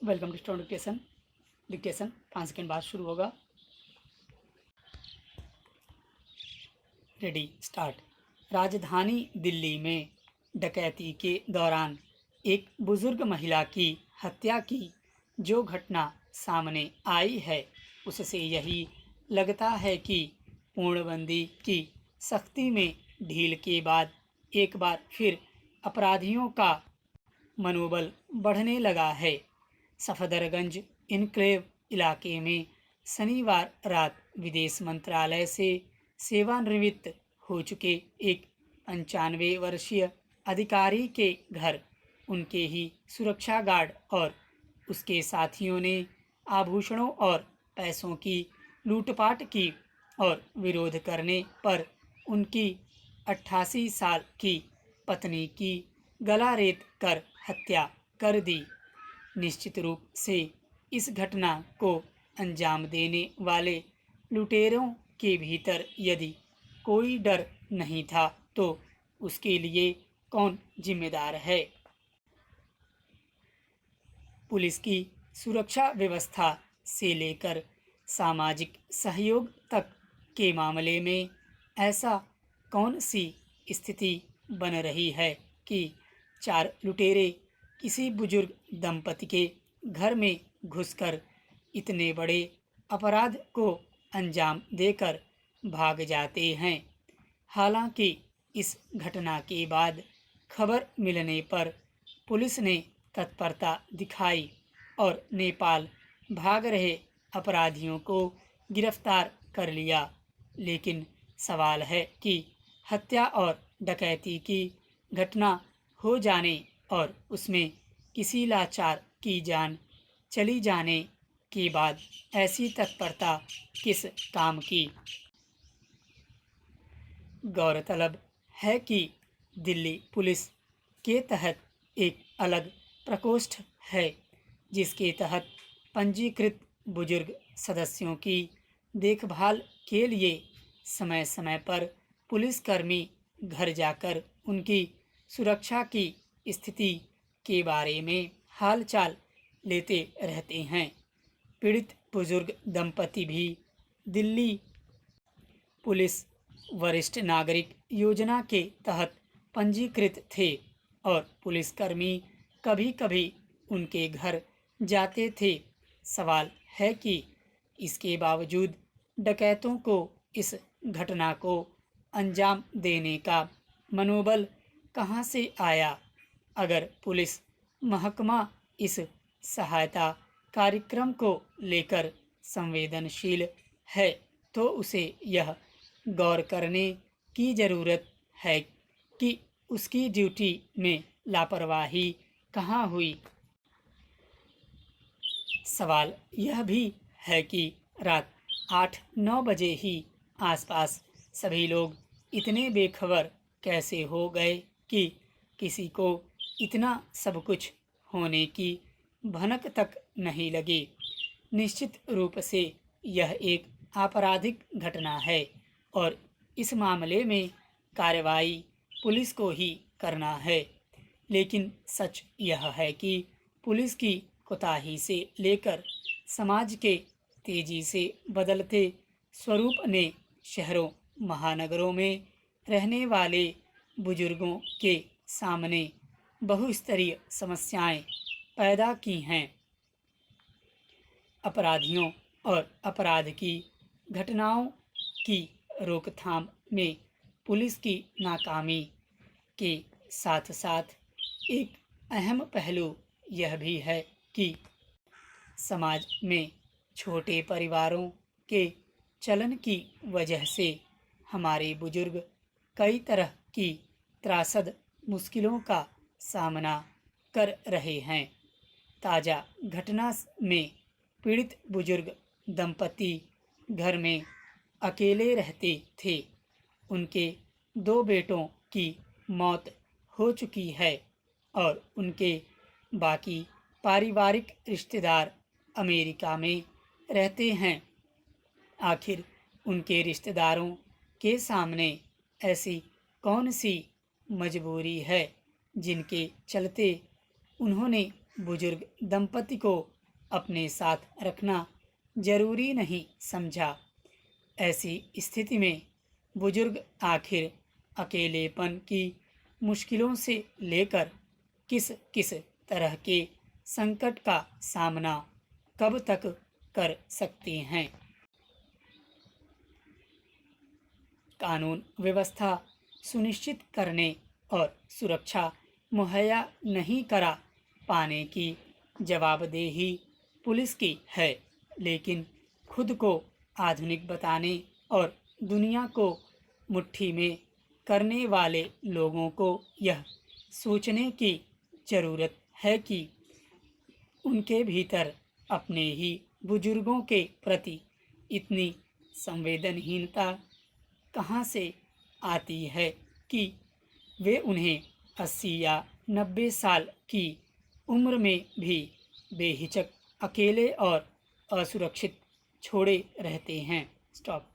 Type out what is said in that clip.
Welcome to student dictation. Dictation 5 second बाद शुरू होगा। Ready start. राजधानी दिल्ली में डकैती के दौरान एक बुजुर्ग महिला की हत्या की जो घटना सामने आई है उससे यही लगता है कि पूर्णबंदी की सख्ती में ढील के बाद एक बार फिर अपराधियों का मनोबल बढ़ने लगा है। सफदरगंज इनक्लेव इलाके में शनिवार रात विदेश मंत्रालय से सेवानिवृत्त हो चुके एक 95 वर्षीय अधिकारी के घर उनके ही सुरक्षा गार्ड और उसके साथियों ने आभूषणों और पैसों की लूटपाट की और विरोध करने पर उनकी 88 साल की पत्नी की गला रेत कर हत्या कर दी। निश्चित रूप से इस घटना को अंजाम देने वाले लुटेरों के भीतर यदि कोई डर नहीं था तो उसके लिए कौन जिम्मेदार है? पुलिस की सुरक्षा व्यवस्था से लेकर सामाजिक सहयोग तक के मामले में ऐसा कौन सी स्थिति बन रही है कि 4 लुटेरे किसी बुजुर्ग दंपति के घर में घुसकर इतने बड़े अपराध को अंजाम देकर भाग जाते हैं। हालांकि इस घटना के बाद खबर मिलने पर पुलिस ने तत्परता दिखाई और नेपाल भाग रहे अपराधियों को गिरफ्तार कर लिया, लेकिन सवाल है कि हत्या और डकैती की घटना हो जाने और उसमें किसी लाचार की जान चली जाने के बाद ऐसी तत्परता किस काम की? गौरतलब है कि दिल्ली पुलिस के तहत एक अलग प्रकोष्ठ है जिसके तहत पंजीकृत बुजुर्ग सदस्यों की देखभाल के लिए समय समय पर पुलिसकर्मी घर जाकर उनकी सुरक्षा की स्थिति के बारे में हालचाल लेते रहते हैं। पीड़ित बुजुर्ग दंपति भी दिल्ली पुलिस वरिष्ठ नागरिक योजना के तहत पंजीकृत थे और पुलिसकर्मी कभी कभी उनके घर जाते थे। सवाल है कि इसके बावजूद डकैतों को इस घटना को अंजाम देने का मनोबल कहां से आया? अगर पुलिस महकमा इस सहायता कार्यक्रम को लेकर संवेदनशील है तो उसे यह गौर करने की ज़रूरत है कि उसकी ड्यूटी में लापरवाही कहाँ हुई। सवाल यह भी है कि रात 8-9 बजे ही आसपास सभी लोग इतने बेखबर कैसे हो गए कि किसी को इतना सब कुछ होने की भनक तक नहीं लगी। निश्चित रूप से यह एक आपराधिक घटना है और इस मामले में कार्रवाई पुलिस को ही करना है, लेकिन सच यह है कि पुलिस की कोताही से लेकर समाज के तेजी से बदलते स्वरूप ने शहरों महानगरों में रहने वाले बुजुर्गों के सामने बहुस्तरीय समस्याएं पैदा की हैं। अपराधियों और अपराध की घटनाओं की रोकथाम में पुलिस की नाकामी के साथ साथ एक अहम पहलू यह भी है कि समाज में छोटे परिवारों के चलन की वजह से हमारे बुजुर्ग कई तरह की त्रासद मुश्किलों का सामना कर रहे हैं। ताज़ा घटना में पीड़ित बुजुर्ग दंपति घर में अकेले रहते थे। उनके 2 बेटों की मौत हो चुकी है और उनके बाकी पारिवारिक रिश्तेदार अमेरिका में रहते हैं। आखिर उनके रिश्तेदारों के सामने ऐसी कौन सी मजबूरी है जिनके चलते उन्होंने बुजुर्ग दंपति को अपने साथ रखना जरूरी नहीं समझा। ऐसी स्थिति में बुजुर्ग आखिर अकेलेपन की मुश्किलों से लेकर किस किस तरह के संकट का सामना कब तक कर सकते हैं। कानून व्यवस्था सुनिश्चित करने और सुरक्षा मुहैया नहीं करा पाने की जवाबदेही पुलिस की है, लेकिन खुद को आधुनिक बताने और दुनिया को मुट्ठी में करने वाले लोगों को यह सोचने की ज़रूरत है कि उनके भीतर अपने ही बुजुर्गों के प्रति इतनी संवेदनहीनता कहाँ से आती है कि वे उन्हें 80 या 90 साल की उम्र में भी बेहिचक अकेले और असुरक्षित छोड़े रहते हैं। स्टॉप।